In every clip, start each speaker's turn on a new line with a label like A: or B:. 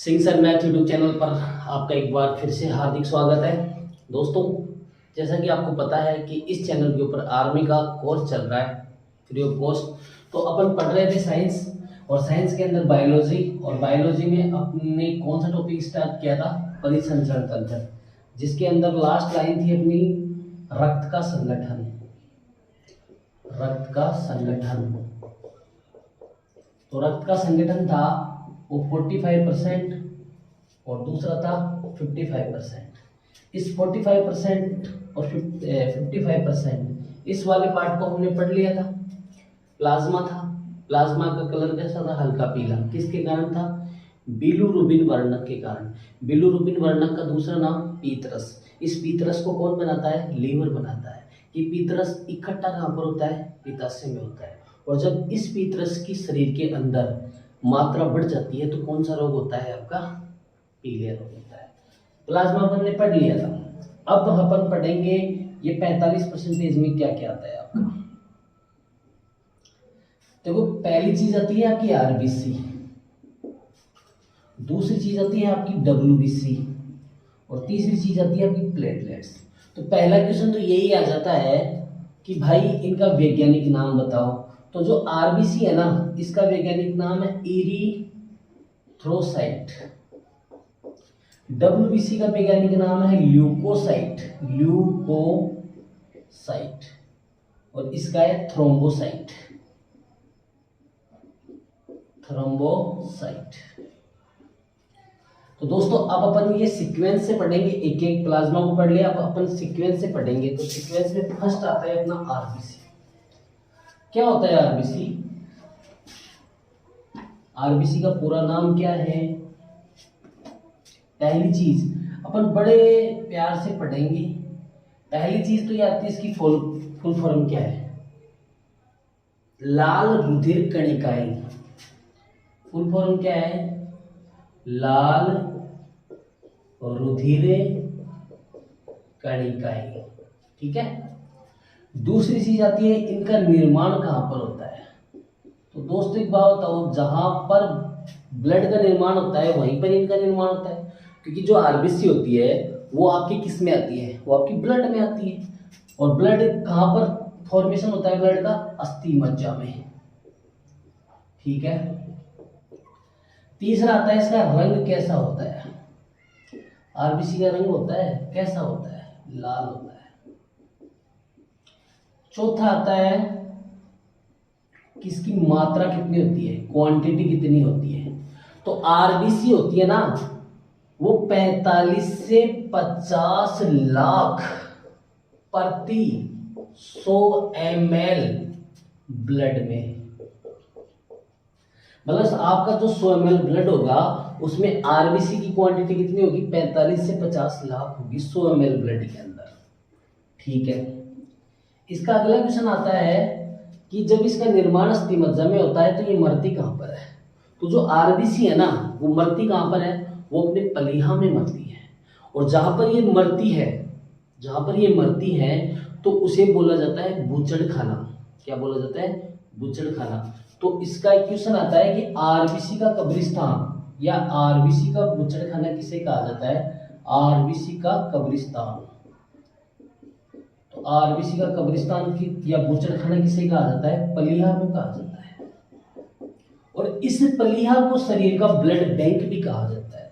A: Singh sir math YouTube channel पर आपका एक बार फिर से हार्दिक स्वागत है। दोस्तों, जैसा कि आपको पता है कि इस चैनल के ऊपर आर्मी का कोर्स चल रहा है फ्री ऑफ कॉस्ट। तो अपन पढ़ रहे थे साइंस, और साइंस के अंदर बायोलॉजी, और बायोलॉजी में अपने कौन सा टॉपिक स्टार्ट किया था, परिसंचरण तंत्र, जिसके अंदर लास्ट लाइन थी अपनी रक्त का संगठन। रक्त का संगठन, तो रक्त का संगठन था वो 45% और दूसरा था 55%। इस 45% और 55% इस वाले पार्ट को हमने पढ़ लिया था। प्लाज्मा था, प्लाज्मा का कलर कैसा था, हल्का पीला। किसके कारण था? बिलिरुबिन वर्णक के कारण। बिलिरुबिन वर्णक का दूसरा नाम पीतरस। इस पीतरस को कौन बनाता है? लीवर बनाता है। ये पीतरस इकट्ठा कहाँ पर होता है? पित्ताशय में होता है। और जब इस पीतरस की शरीर के अंदर मात्रा बढ़ जाती है तो कौन सा रोग होता है आपका? पीलिया रोग होता है। प्लाज्मा अपन ने पढ़ लिया था। अब अपन पढ़ेंगे ये 45% में क्या क्या आता है आपका। देखो, पहली चीज आती है आपकी आरबीसी, दूसरी चीज आती है आपकी डब्ल्यूबीसी, और तीसरी चीज आती है आपकी प्लेटलेट्स। तो पहला क्वेश्चन तो यही आ जाता है कि भाई इनका वैज्ञानिक नाम बताओ। तो जो आरबीसी है ना, इसका वैज्ञानिक नाम है इरिथ्रोसाइट। डब्ल्यूबीसी का वैज्ञानिक नाम है ल्यूकोसाइट, ल्यूकोसाइट, और इसका है थ्रोम्बोसाइट, थ्रोम्बोसाइट। तो दोस्तों, अब अपन ये सीक्वेंस से पढ़ेंगे, एक एक प्लाज्मा को पढ़ लिया, अब अपन सीक्वेंस से पढ़ेंगे। तो सीक्वेंस में फर्स्ट आता है अपना आरबीसी। क्या होता है आरबीसी? आरबीसी का पूरा नाम क्या है? पहली चीज अपन बड़े प्यार से पढ़ेंगे। पहली चीज तो ये आती है, इसकी फुल फॉर्म क्या है? लाल रुधिर कणिकाएं। फुल फॉर्म क्या है? लाल रुधिर कणिकाएं। ठीक है। दूसरी चीज आती है, इनका निर्माण कहां पर होता है? तो दोस्तों एक बात बताओ, जहां पर ब्लड का निर्माण होता है वहीं पर इनका निर्माण होता है। क्योंकि जो आरबीसी होती है वो आपकी किस में आती है? वो आपकी ब्लड में आती है। और ब्लड कहां पर फॉर्मेशन होता है ब्लड का? अस्थि मज्जा में। ठीक है। तीसरा आता है, इसका रंग कैसा होता है? आरबीसी का रंग होता है कैसा होता है? लाल होता है। चौथा आता है कि इसकी मात्रा कितनी होती है, क्वांटिटी कितनी होती है। तो आरबीसी होती है ना, वो 45 से 50 लाख प्रति 100 ml ब्लड में। मतलब आपका जो 100 ml ब्लड होगा उसमें आरबीसी की क्वांटिटी कितनी होगी? 45 से 50 लाख होगी 100 ml ब्लड के अंदर। ठीक है। इसका अगला क्वेश्चन आता है कि जब इसका निर्माण अस्थि मज्जा में होता है तो ये मरती कहां पर है? तो जो आरबीसी है ना, वो मरती कहां पर है? वो अपने पलीहा में मरती है। और जहां पर ये मरती है, जहां पर ये मरती है तो उसे बोला जाता है बूचड़खाना। क्या बोला जाता है? बूचड़खाना। तो इसका एक क्वेश्चन आता है कि आरबीसी का कब्रिस्तान या आरबीसी का बूचड़खाना किसे कहा जाता है? आरबीसी का कब्रिस्तान। तो आरबीसी का कब्रिस्तान की या बूचड़खाना किसे कहा जाता है? पलीहा को कहा जाता है। और इस पलीहा को शरीर का ब्लड बैंक भी कहा जाता है।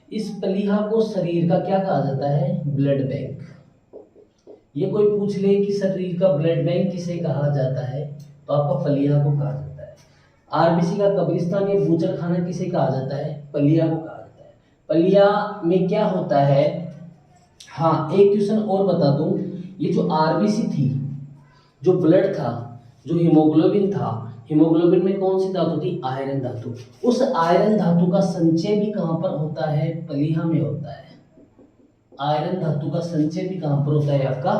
A: इस पलीहा को शरीर का क्या कहा जाता है? Blood bank. ये कोई पूछ ले कि शरीर का ब्लड बैंक किसे कहा जाता है, तो आपका पलीहा को कहा जाता है। आरबीसी का कब्रिस्तान या बूचड़खाना किसे कहा जाता है? पलीहा को कहा जाता है। पलीहा में क्या होता है? हाँ, एक क्वेश्चन और बता दूं, ये जो आरबीसी थी, जो ब्लड था, जो हीमोग्लोबिन था, हीमोग्लोबिन में कौन सी धातु थी? आयरन धातु। उस आयरन धातु का संचय भी कहां पर होता है? पलीहा में होता है। आयरन धातु का संचय भी कहां पर होता है? आपका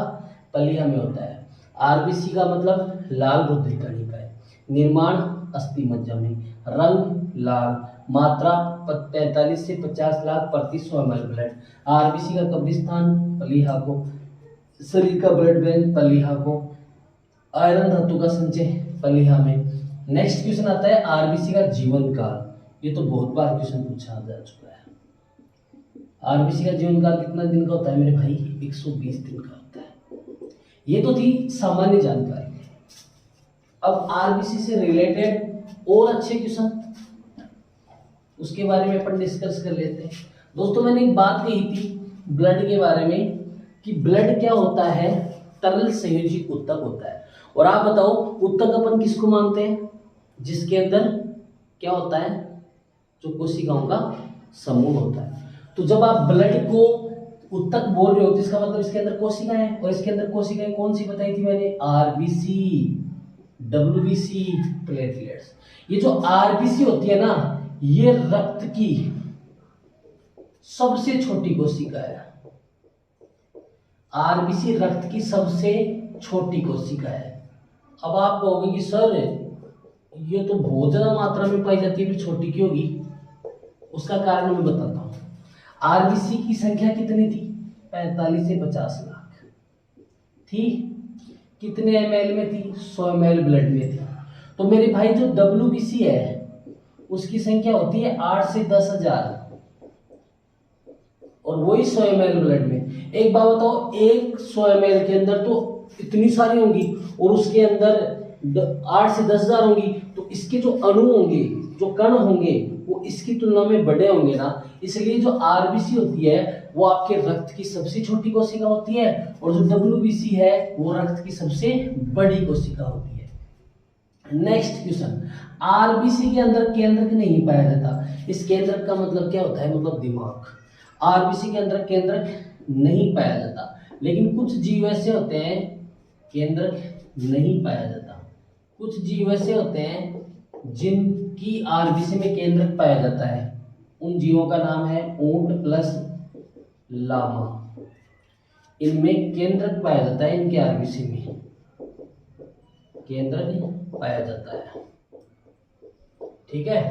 A: पलीहा में होता है। आरबीसी का मतलब लाल रुधिर कणिकाएं, निर्माण अस्थि मज्जा में, रंग लाल, मात्रा 45 से 50 लाख प्रति 100 ml ब्लड। आरबीसी का कब्रिस्तान पलीहा को, शरीर का ब्लड बैंक पलीहा को, आयरन धातु का संचय पलीहा में। नेक्स्ट क्वेश्चन आता है आरबीसी का जीवन काल। ये तो बहुत बार क्वेश्चन पूछा जा चुका है। आरबीसी का जीवन काल कितना दिन का होता है मेरे भाई? 120 दिन का होता है। ये तो थी सामान्य जानकारी। अब आरबीसी से रिलेटेड और अच्छे क्वेश्चन, उसके बारे में अपन डिस्कस कर लेते हैं। दोस्तों मैंने एक बात कही थी ब्लड के बारे में कि ब्लड क्या होता है? तरल संयोजी ऊतक होता है। और आप बताओ ऊतक अपन किसको मानते हैं? जिसके अंदर क्या होता है? जो कोशिकाओं का समूह होता है। तो जब आप ब्लड को ऊतक बोल रहे हो तो इसका मतलब इसके अंदर कोशिकाएं हैं, और इसके अंदर कोशिकाएं कौन सी बताई थी मैंने? RBC, WBC, platelets. ये जो आरबीसी होती है ना, ये रक्त की सबसे छोटी कोशिका है। आरबीसी रक्त की सबसे छोटी कोशिका है। अब आप कहोगे कि सर ये तो बहुत ज्यादा मात्रा में पाई जाती है, फिर छोटी क्यों होगी? उसका कारण मैं बताता हूं। आरबीसी की संख्या कितनी थी? 45 से 50 लाख थी। कितने एमएल में थी? 100 एमएल ब्लड में थी। तो मेरे भाई जो डब्ल्यूबीसी है उसकी संख्या होती है 8 से 10,000, और वही 100 एमएल ब्लड में। एक बात बताओ, एक 100 एमएल के अंदर तो इतनी सारी होंगी, और उसके अंदर 8 से 10,000 होंगी, तो इसके जो अणु होंगे, जो कण होंगे, वो इसकी तुलना में बड़े होंगे ना। इसलिए जो आरबीसी होती है वो आपके रक्त की सबसे छोटी कोशिका होती है, और जो डब्ल्यूबीसी है वो रक्त की सबसे बड़ी कोशिका होती है। नेक्स्ट क्वेश्चन, आरबीसी के अंदर केंद्रक नहीं पाया जाता। इस केंद्रक का मतलब क्या होता है? मतलब दिमाग। आरबीसी के अंदर केंद्रक नहीं पाया जाता, लेकिन कुछ जीव ऐसे होते हैं केंद्रक नहीं पाया जाता। कुछ जीव ऐसे होते हैं जिनकी आरबीसी में केंद्रक पाया जाता है। उन जीवों का नाम है ऊंट प्लस लामा। इनमें केंद्रक पाया जाता है, इनके आरबीसी में केंद्रक पाया जाता है। ठीक है,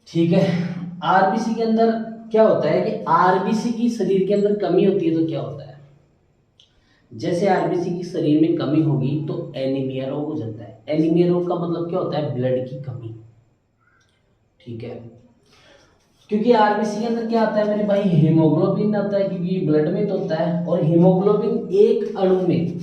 A: ठीक है। आरबीसी के अंदर क्या होता है कि आरबीसी की शरीर के अंदर कमी होती है तो क्या होता है? जैसे आरबीसी की शरीर में कमी होगी तो एनीमिया रोग हो जाता है। एनीमिया रोग का मतलब क्या होता है? ब्लड की कमी। ठीक है, क्योंकि आरबीसी के अंदर क्या आता है मेरे भाई? हीमोग्लोबिन आता है, क्योंकि ब्लड में तो होता है। और हीमोग्लोबिन एक अणु में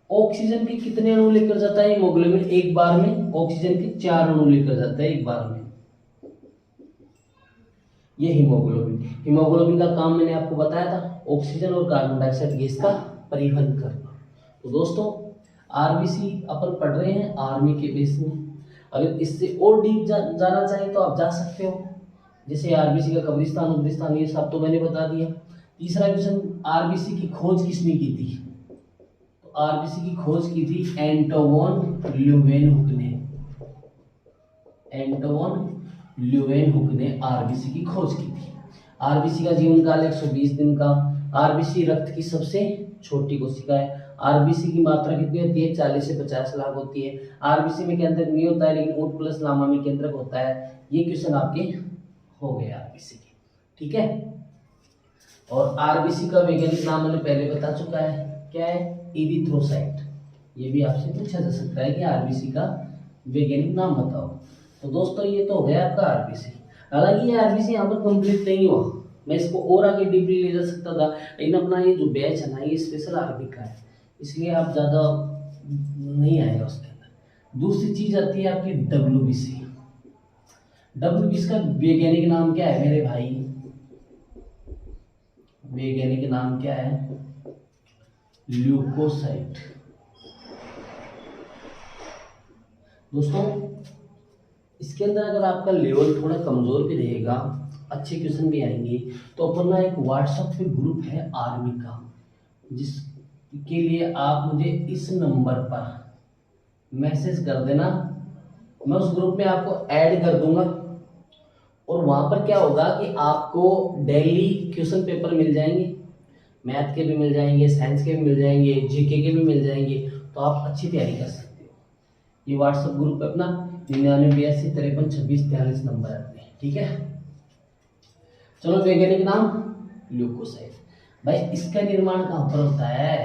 A: ऑक्सीजन के कितने अणु लेकर जाता है? हीमोग्लोबिन एक बार में ऑक्सीजन के 4 अणु लेकर जाता है एक बार में। ये हीमोग्लोबिन का काम मैंने आपको बताया था, ऑक्सीजन और कार्बन डाइऑक्साइड गैस का परिवहन करना। तो दोस्तों आरबीसी अपन पढ़ रहे हैं आर्मी के बेस में। अगर इससे और डीप जाना चाहिए तो आप जा सकते हो, जैसे आरबीसी का कब्रिस्तान उब्रिस्तान ये सब तो मैंने बता दिया। तीसरा क्वेश्चन, आरबीसी की खोज किसने की थी? तो आरबीसी की खोज की थी एंटोवन ल्यूवेनहुक ने। एंटोवन ल्यूवेनहुक ने आरबीसी की खोज की थी। आरबीसी का जीवन काल 120 दिन का। आरबीसी रक्त की सबसे छोटी कोशिका है। आरबीसी की मात्रा कितनी होती है? 40 से 50 लाख होती है। आरबीसी में केंद्रक नहीं होता है, लेकिन ऊंट प्लस लामा में केंद्रक होता है। ये क्वेश्चन आपके हो गए आरबीसी के। ठीक है, और आरबीसी का वैज्ञानिक नाम मैंने पहले बता चुका है, क्या है? इरिथ्रोसाइट। ये भी आपसे पूछा जा सकता है कि आरबीसी का वैज्ञानिक नाम बताओ। तो दोस्तों ये तो हो गया आपका आरबीसी। हालांकि ये आरबीसी यहाँ पर कंप्लीट नहीं हुआ, मैं इसको और आगे डीपली ले जा सकता था, लेकिन अपना ये जो बैच है ना ये स्पेशल आरबी का है, इसलिए आप ज़्यादा नहीं आएगा उसके अंदर। दूसरी चीज आती है आपकी डब्ल्यूबीसी। डब्ल्यूबीसी का वैज्ञानिक नाम क्या है मेरे भाई? वैज्ञानिक नाम क्या है? ल्यूकोसाइट। दोस्तों इसके अंदर अगर आपका लेवल थोड़ा कमजोर भी रहेगा, अच्छे क्वेश्चन भी आएंगे, तो अपन ना एक व्हाट्सएप पे ग्रुप है आर्मी का, जिसके लिए आप मुझे इस नंबर पर मैसेज कर देना। मैं उस ग्रुप में आपको ऐड कर दूंगा, और वहां पर क्या होगा कि आपको डेली क्वेश्चन पेपर मिल जाएंगे, मैथ के भी मिल जाएंगे, साइंस के भी मिल जाएंगे, जीके के भी मिल जाएंगे, तो आप अच्छी तैयारी कर सकते हो। ये व्हाट्सएप ग्रुप पे अपना 9982535643 नंबर है अपने, ठीक है। चलो वैज्ञानिक नाम ल्यूकोसाइट। भाई इसका निर्माण कहाँ पर होता है?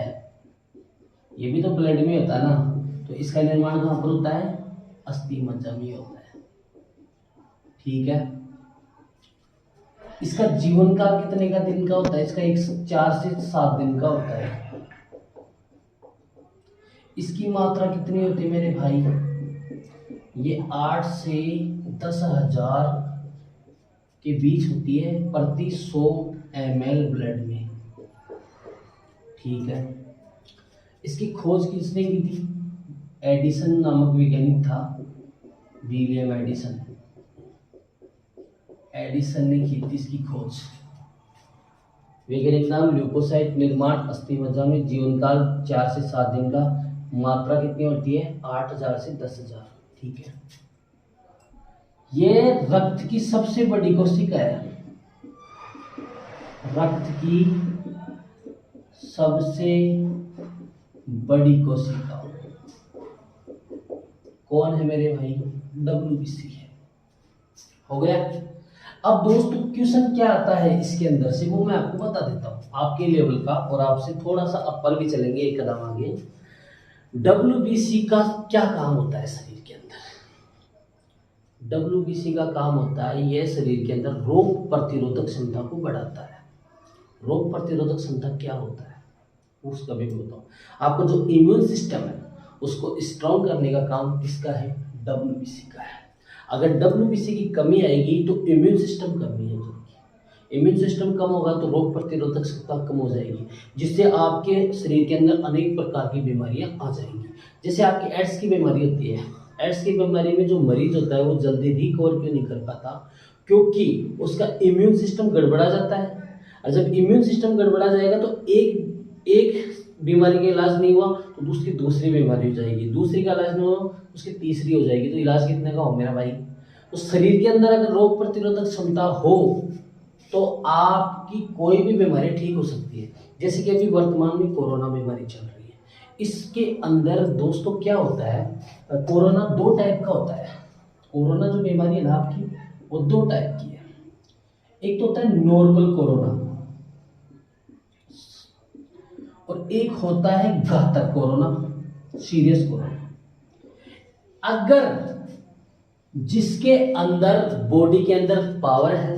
A: ये भी तो ब्लड में होता है ना, तो इसका निर्माण कहाँ पर होता है? अस्थि मज्जा में होता है। ठीक है, इसका जीवन काल कितने का दिन का होता है? इसका 4 से 7 दिन का होता है। इसकी मात्रा कितनी होती है मेरे भाई? ये 8 से 10,000 के बीच होती है प्रति 100 ml ब्लड में। ठीक है, इसकी खोज किसने की थी? एडिसन नामक वैज्ञानिक था, विलियम एडिसन। एडिसन ने की थी इसकी खोज। वैज्ञानिक नाम ल्यूकोसाइट, निर्माण अस्थि मज्जा में, जीवन काल 4 से 7 दिन का, मात्रा कितनी होती है? 8,000 से 10,000। ठीक है, ये रक्त की सबसे बड़ी कोशिका है। रक्त की सबसे बड़ी कोशिका कौन है मेरे भाई? WBC है। हो गया। अब दोस्तों क्वेश्चन क्या आता है इसके अंदर से वो मैं आपको बता देता हूं, आपके लेवल का, और आपसे थोड़ा सा अपर भी चलेंगे एक कदम आगे। WBC का क्या काम होता है शरीर के अंदर? WBC का काम होता है, यह शरीर के अंदर रोग प्रतिरोधक क्षमता को बढ़ाता है। रोग प्रतिरोधक क्षमता क्या होता है उसका भी बताऊं आपको। जो इम्यून सिस्टम है उसको स्ट्रॉन्ग करने का काम किसका है? WBC का है। अगर WBC की कमी आएगी तो इम्यून सिस्टम कमी हो जाएगी। इम्यून सिस्टम कम होगा तो रोग प्रतिरोधक क्षमता कम हो जाएगी, जिससे आपके शरीर के अंदर अनेक प्रकार की बीमारियां आ जाएंगी। जैसे आपकी एड्स की बीमारी होती है, एड्स की बीमारी में जो मरीज होता है वो जल्दी रिकवर क्यों नहीं कर पाता? क्योंकि उसका इम्यून सिस्टम गड़बड़ा जाता है। और जब इम्यून सिस्टम गड़बड़ा जाएगा तो एक बीमारी का इलाज नहीं हुआ तो दूसरी बीमारी हो जाएगी, दूसरी का इलाज नहीं हुआ उसकी तीसरी हो जाएगी। तो इलाज कितने का हो मेरा भाई? तो शरीर के अंदर अगर रोग प्रतिरोधक क्षमता हो तो आपकी कोई भी बीमारी ठीक हो सकती है। जैसे कि अभी वर्तमान में कोरोना बीमारी चल रही है, इसके अंदर दोस्तों क्या होता है? कोरोना 2 टाइप का होता है। कोरोना जो बीमारी है ना आपकी, वो 2 टाइप की है। एक तो होता है नॉर्मल कोरोना और एक होता है घातक कोरोना, सीरियस कोरोना। अगर जिसके अंदर बॉडी के अंदर पावर है,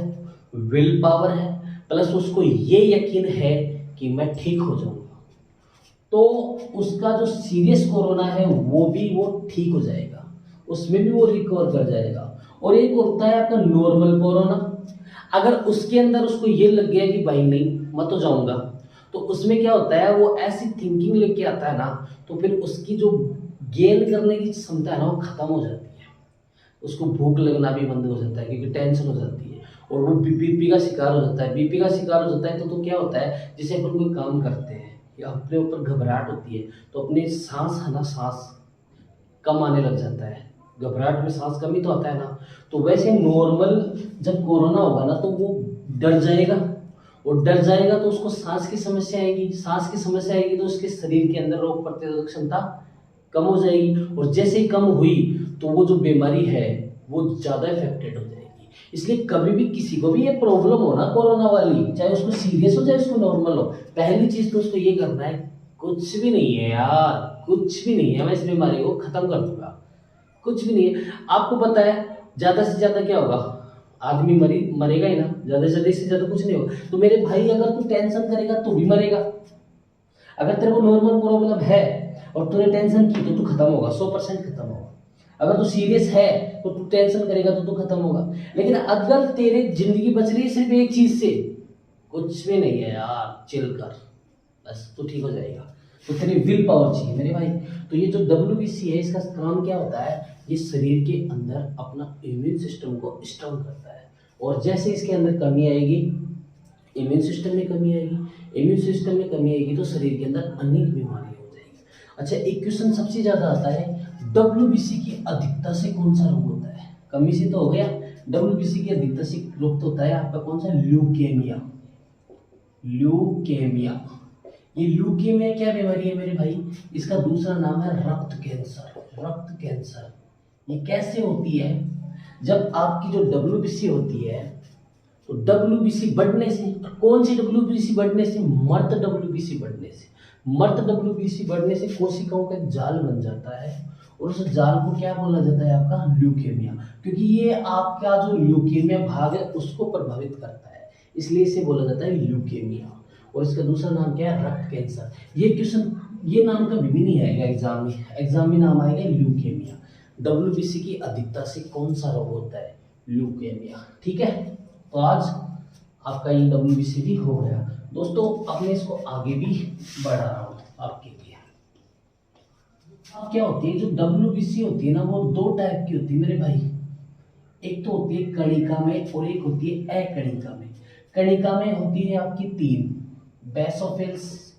A: विल पावर है, प्लस उसको ये यकीन है कि मैं ठीक हो जाऊंगा, तो उसका जो सीरियस कोरोना है वो ठीक हो जाएगा, उसमें भी वो रिकवर कर जाएगा। और एक होता है आपका नॉर्मल कोरोना। अगर उसके अंदर उसको ये लग गया कि भाई नहीं मैं तो जाऊंगा, तो उसमें क्या होता है? वो ऐसी थिंकिंग लेके आता है ना, तो फिर उसकी जो गेन करने की क्षमता है ना वो खत्म हो जाती है। उसको भूख लगना भी बंद हो जाता है क्योंकि टेंशन हो जाती है, और वो बीपी का शिकार हो जाता है। बीपी का शिकार हो जाता है तो क्या होता है? जैसे अपन कोई काम करते हैं या अपने ऊपर घबराहट होती है तो अपनी सांस है ना, सांस कम आने लग जाता है। घबराहट में सांस कमी तो आता है ना। तो वैसे नॉर्मल जब कोरोना होगा ना तो वो डर जाएगा, और डर जाएगा तो उसको सांस की समस्या आएगी। सांस की समस्या आएगी तो उसके शरीर के अंदर रोग प्रतिरोधक क्षमता कम हो जाएगी, और जैसे ही कम हुई तो वो जो बीमारी है वो ज़्यादा इफेक्टेड हो जाएगी। इसलिए कभी भी किसी को भी ये प्रॉब्लम हो ना कोरोना वाली, चाहे उसको सीरियस हो चाहे उसको नॉर्मल हो, पहली चीज़ तो उसको ये करना है, कुछ भी नहीं है यार, कुछ भी नहीं है, मैं इस बीमारी को खत्म कर दूंगा, कुछ भी नहीं है। आपको पता है ज़्यादा से ज़्यादा क्या होगा? आदमी मरेगा ही ना, ज़्यादा से ज़्यादा, इससे ज़्यादा कुछ नहीं होगा। तो मेरे भाई अगर तू टेंशन करेगा तो भी मरेगा। अगर तेरे को नॉर्मल प्रॉब्लम है और तूने टेंशन की तो तू खत्म होगा, 100% खत्म होगा। अगर तू सीरियस है तो तू टेंशन करेगा तो तू खत्म होगा। लेकिन अगर तेरी जिंदगी बच रही है सिर्फ एक चीज से, कुछ भी नहीं है यार, चिल कर, बस तू ठीक हो जाएगा। तो तेरी विल पावर चाहिए मेरे भाई। तो ये जो WBC है इसका काम क्या होता है? ये शरीर के अंदर अपना इम्यून सिस्टम को स्ट्रॉन्ग करता है, और जैसे इसके अंदर कमी आएगी, इम्यून सिस्टम में कमी आएगी, इम्यून सिस्टम में कमी आएगी तो शरीर के अंदर अनेक बीमारियां हो जाएगी। अच्छा, एक क्वेश्चन सबसे ज्यादा आता है, WBC की अधिकता से कौन सा रोग होता है? कमी से तो हो गया, WBC की अधिकता से रोग तो होता है आपका कौन सा? ल्यूकेमिया। ल्यूकेमिया, ये ल्यूकेमिया क्या बीमारी है मेरे भाई? इसका दूसरा नाम है रक्त कैंसर। रक्त कैंसर ये कैसे होती है? जब आपकी जो WBC होती है तो WBC बढ़ने से, कौन सी WBC बढ़ने से? मर्द WBC बढ़ने से। मर्द डब्ल्यूबीसी बढ़ने से कोशिकाओं का एक जाल बन जाता है और उस जाल को क्या बोला जाता है आपका ल्यूकेमिया, क्योंकि ये आपका जो ल्यूकेमिया भाग है उसको प्रभावित करता है, इसलिए इसे बोला जाता है ल्यूकेमिया। और इसका दूसरा नाम क्या है, रक्त कैंसर। ये क्वेश्चन ये नाम कभी भी नहीं आएगा एग्जाम में नाम आएगा ल्यूकेमिया। डब्ल्यूबीसी की अधिकता से कौन सा रोग होता है, ल्यूकेमिया। ठीक है, तो आज आपका ये डब्ल्यूबीसी भी हो गया दोस्तों। अब मैं इसको आगे भी बढ़ा रहा हूँ आपके लिए। अब क्या होती है, जो डब्ल्यूबीसी होती है ना वो दो टाइप की होती है मेरे भाई। एक तो होती है कणिका में और एक होती है अकणिका में। कणिका में होती है आपकी 3, बेसोफिल्स,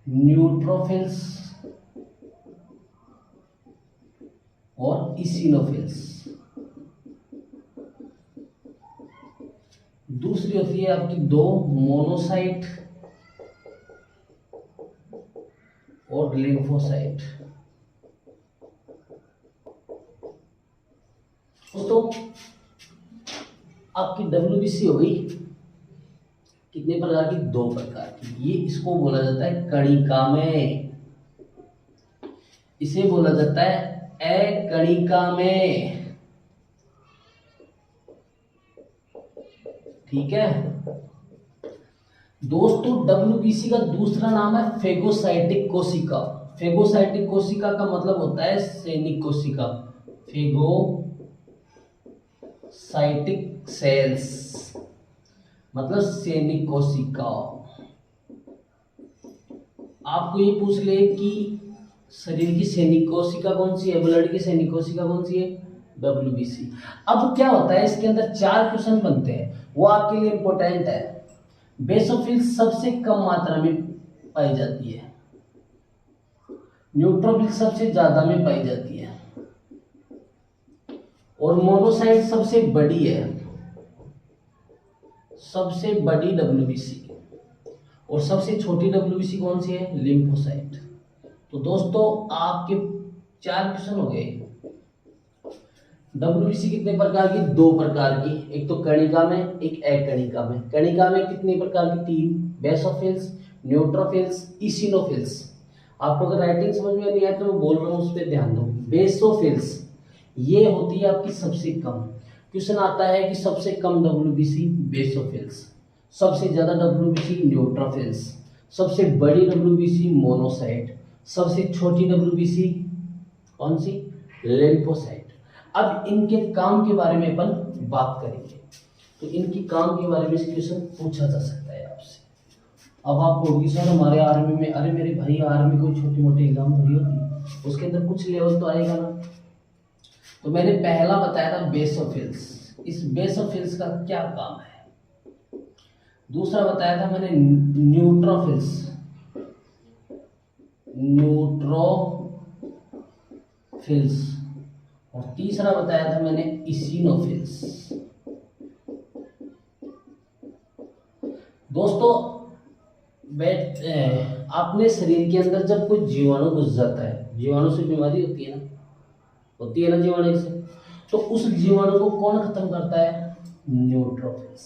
A: न्यूट्रोफिल्स और इसिनोफिल्स। दूसरी होती है आपकी 2, मोनोसाइट और लिम्फोसाइट। दोस्तों आपकी डब्ल्यूबीसी हो गई कितने प्रकार की, 2 प्रकार की। ये इसको बोला जाता है कणिका में, इसे बोला जाता है अकणिका में। ठीक है दोस्तों, डब्ल्यूबीसी का दूसरा नाम है फेगोसाइटिक कोशिका। फेगोसाइटिक कोशिका का मतलब होता है सैनिक कोशिका, फेगोसाइटिक सेल्स मतलब सैनिक कोशिका। आपको ये पूछ ले कि शरीर की सैनिक कोशिका कौन सी है, ब्लड की सैनिक कोशिका कौन सी है, डब्ल्यूबीसी। अब क्या होता है, इसके अंदर 4 क्वेश्चन बनते हैं, वो आपके लिए इंपॉर्टेंट है। बेसोफिल सबसे कम मात्रा में पाई जाती है, न्यूट्रोफिल सबसे ज्यादा में पाई जाती है, और मोनोसाइट सबसे बड़ी है, सबसे बड़ी डब्ल्यूबीसी। और सबसे छोटी डब्ल्यूबीसी कौन सी है, लिम्फोसाइट। तो दोस्तों आपके 4 क्वेश्चन हो गए। डब्ल्यूबीसी कितने प्रकार की, 2 प्रकार की, एक तो कणिका में एक अकणिका में। कणिका में कितने प्रकार की, 3, बेसोफिल्स, न्यूट्रोफिल्स, इसिनोफिल्स। आपको अगर राइटिंग समझ में नहीं आया तो मैं बोल रहा हूँ उस पर ध्यान दो। बेसोफिल्स ये होती है आपकी सबसे कम। क्वेश्चन आता है कि सबसे कम डब्ल्यूबीसी बेसोफिल्स, सबसे ज्यादा डब्ल्यूबीसी न्यूट्रोफिल्स, सबसे बड़ी डब्ल्यूबीसी मोनोसाइट, सबसे छोटी डब्ल्यूबीसी कौन सी, लिम्फोसाइट। अब इनके काम के बारे में अपन बात करेंगे। तो इनकी काम के बारे में क्वेश्चन पूछा जा सकता है आपसे। अब आप बोलोगे सर हमारे आर्मी में, अरे मेरे भाई आर्मी कोई छोटी मोटी एग्जाम थोड़ी होती, उसके अंदर कुछ लेवल तो आएगा ना। तो मैंने पहला बताया था बेसोफिल्स, इस बेसोफिल्स का क्या काम है। दूसरा बताया था मैंने न्यूट्रोफिल्स, और तीसरा बताया था मैंने इसिनोफिल्स। दोस्तों अपने शरीर के अंदर जब कोई जीवाणु घुस जाता है, जीवाणु से बीमारी होती है ना जीवाणु से, तो उस जीवाणु को कौन खत्म करता है, न्यूट्रोफिल्स।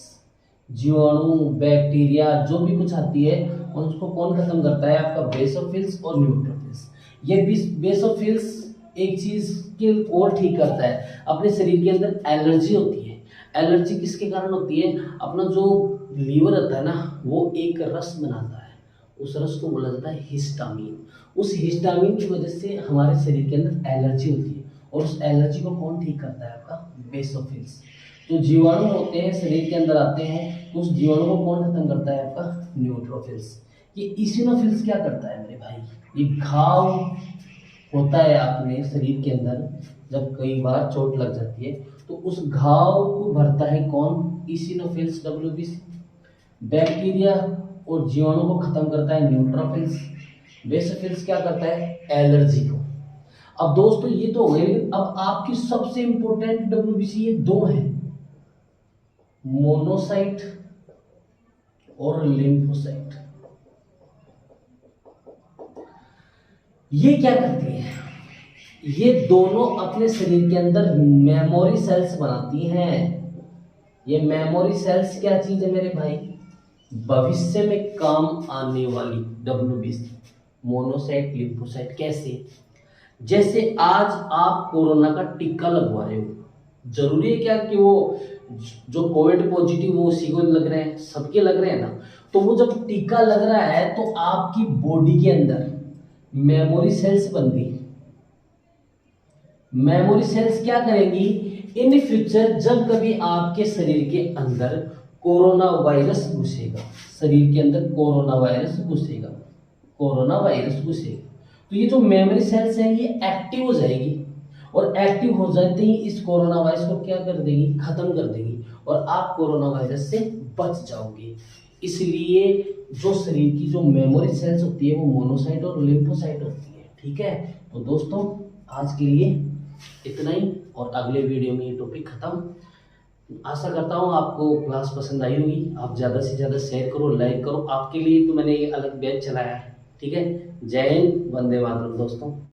A: जीवाणु बैक्टीरिया जो भी कुछ आती है उसको कौन खत्म करता है, आपका बेसोफिल्स और न्यूट्रोफिल्स। ये बेसोफिल्स एक चीज के और ठीक करता है, अपने शरीर के अंदर एलर्जी होती है। एलर्जी किसके कारण होती है, अपना जो लीवर होता है ना वो एक रस बनाता है, उस रस को बोला जाता है हिस्टामिन। उस हिस्टामिन की वजह से हमारे शरीर के अंदर एलर्जी होती है, और उस एलर्जी को कौन ठीक करता है, आपका बेसोफिल्स। जो जीवाणु होते हैं शरीर के अंदर आते हैं तो उस जीवाणु को कौन खत्म करता है, आपका न्यूट्रोफिल्स। ये इसिनोफिल्स क्या करता है मेरे भाई, ये घाव होता है अपने शरीर के अंदर, जब कई बार चोट लग जाती है तो उस घाव को भरता है कौन, इसिनोफिल्स डब्ल्यूबीसी। बैक्टीरिया और जीवाणु को खत्म करता है न्यूट्रोफिल्स। बेसोफिल्स क्या करता है, एलर्जी को। अब दोस्तों ये तो हो गए, लेकिन अब आपकी सबसे इंपॉर्टेंट डब्ल्यूबीसी ये 2 हैं, मोनोसाइट और लिम्फोसाइट। ये क्या करती है, ये दोनों अपने शरीर के अंदर मेमोरी सेल्स बनाती हैं। ये मेमोरी सेल्स क्या चीज है मेरे भाई, भविष्य में काम आने वाली WBC, मोनोसाइट लिम्फोसाइट। कैसे? जैसे आज आप कोरोना का टीका लगवा रहे हो, जरूरी है क्या कि वो जो कोविड पॉजिटिव वो उसी को लग रहे हैं, सबके लग रहे हैं ना। तो वो जब टीका लग रहा है तो आपकी बॉडी के अंदर मेमोरी सेल्स बन गई। मेमोरी सेल्स क्या करेंगी, इन फ्यूचर जब कभी आपके शरीर के अंदर कोरोना वायरस घुसेगा, शरीर के अंदर कोरोना वायरस घुसेगा, कोरोना वायरस घुसेगा, तो ये जो मेमोरी सेल्स हैं ये एक्टिव हो जाएगी, और एक्टिव हो जाते ही इस कोरोना वायरस को क्या कर देगी, खत्म कर देगी, और आप कोरोना वायरस से बच जाओगे। इसलिए जो शरीर की जो मेमोरी सेल्स होती है वो मोनोसाइट और लिम्फोसाइट होती है। ठीक है, तो दोस्तों आज के लिए इतना ही, और अगले वीडियो में ये टॉपिक खत्म। आशा करता हूँ आपको क्लास पसंद आई होगी। आप ज़्यादा से ज़्यादा शेयर करो, लाइक करो। आपके लिए तो मैंने ये अलग बैच चलाया है। ठीक है, जय हिंद, वंदे मातरम दोस्तों।